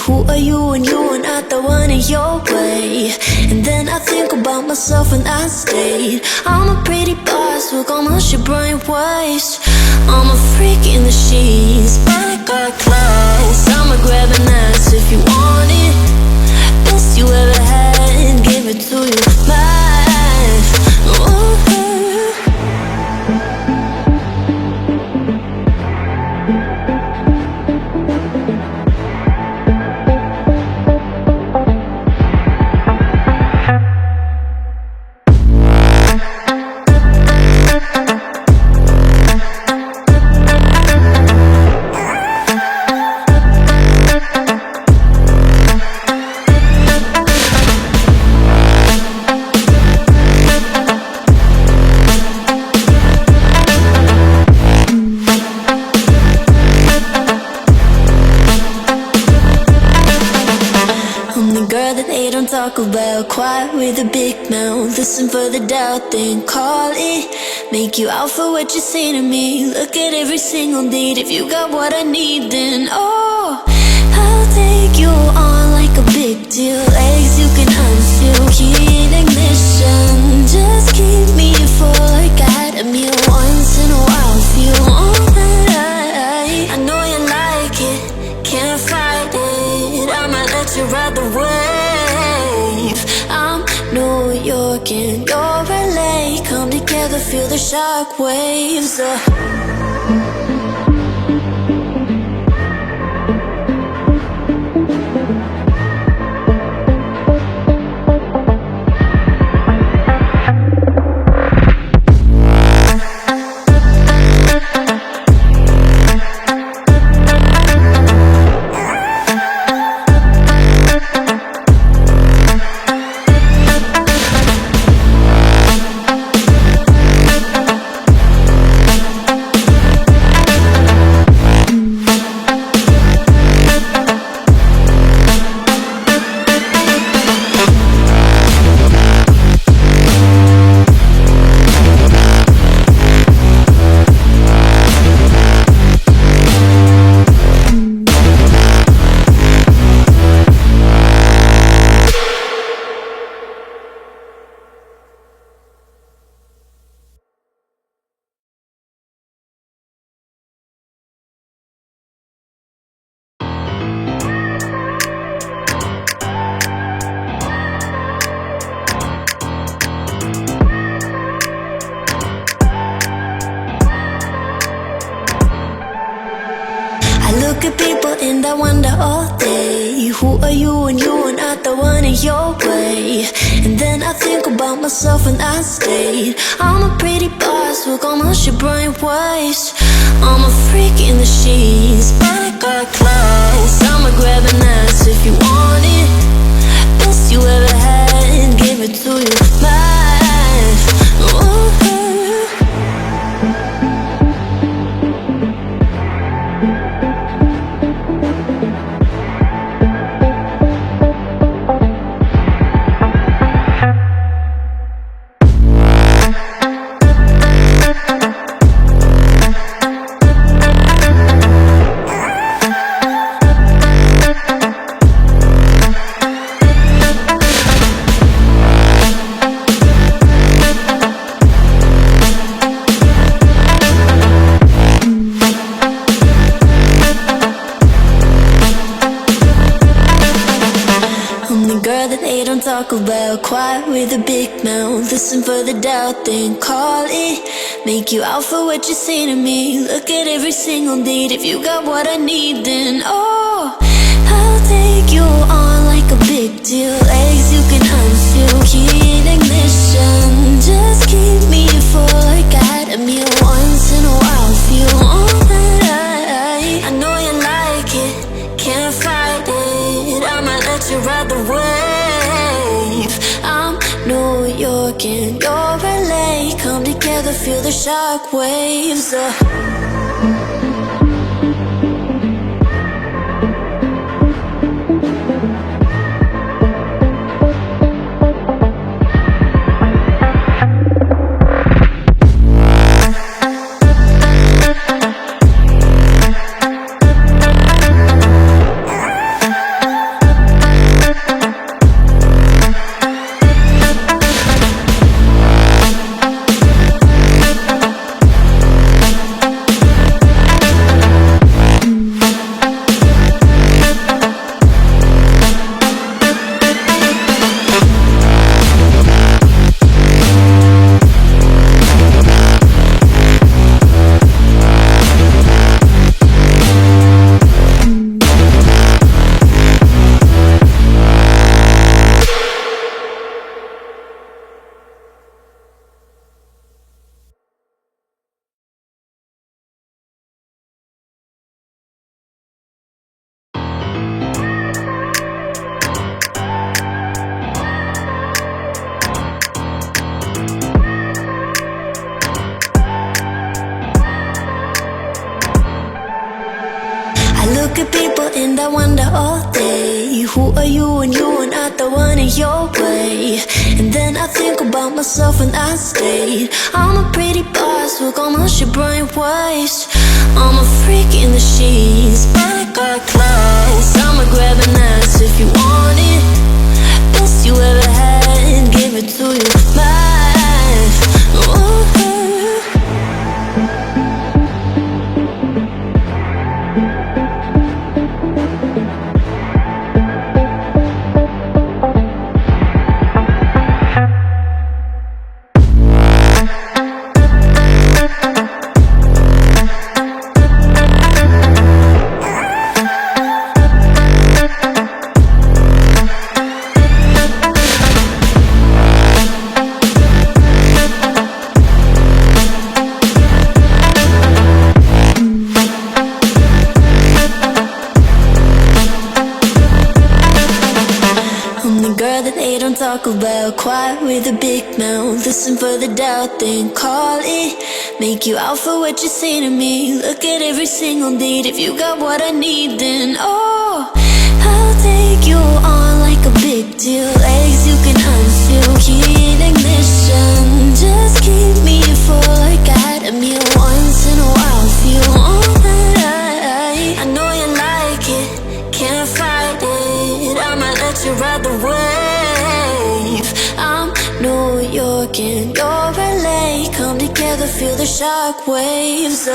Who are you when you are not the one in your way? And then I think about myself in that state. I'm a pretty boss with almost your brain waste. I'm a freak in the sheets, but I got class. I'ma grab an ass if you want it. Best you ever had, give it to you, mine. Ooh. Talk about quiet with a big mouth. Listen for the doubt, then call it. Make you out for what you say to me. Look at every single date. If you got what I need, then oh, I'll take you on like a big deal. Legs you can unfeel, key in ignition. Just keep me full like I had a meal once in a while. Feel all that I know you like it, can't fight it. I might let you ride the wave. I'm New York and you're LA. Come together, feel the shock waves. Look at people and I wonder all day, who are you when you are not the one in your way? And then I think about myself in that state. I'm a pretty boss with almost your brain waste. I'm a freak in the sheets, but I got class. I'ma grab an ass if you want it. Best you ever had, give it to you, mine. Ooh. Talk about quiet with a big mouth. Listen for the doubt, then call it. Make you out for what you say to me. Look at every single date. If you got what I need, then oh, I'll take you on like a big deal. Legs you can unfeel, key in ignition. Just keep me full like I had a meal once in a while. Feel all that I know you like it, can't fight it. I might let you ride the wave. I'm New York and you're LA. Come together, feel the shock waves. and I wonder all day, who are you when you are not the one in your way? And then I think about myself and I state, I'm a pretty boss with almost your brain waste. I'm a freak in the sheets, but I got class. I'ma grab an ass if you want it. Best you ever had, give it to you back. Ooh. Talk about, quiet with a big mouth. Listen for the doubt, then call it. Make you out for what you say to me. Look at every single date. If you got what I need, then oh, I'll take you on like a big deal. Legs you can unfeel, key in ignition. Just keep me full like I had a meal once in a while. Feel alright. I know you like it, can't fight it. I might let you ride the wave. I'm New York and you're LA. Come together, feel the shock waves.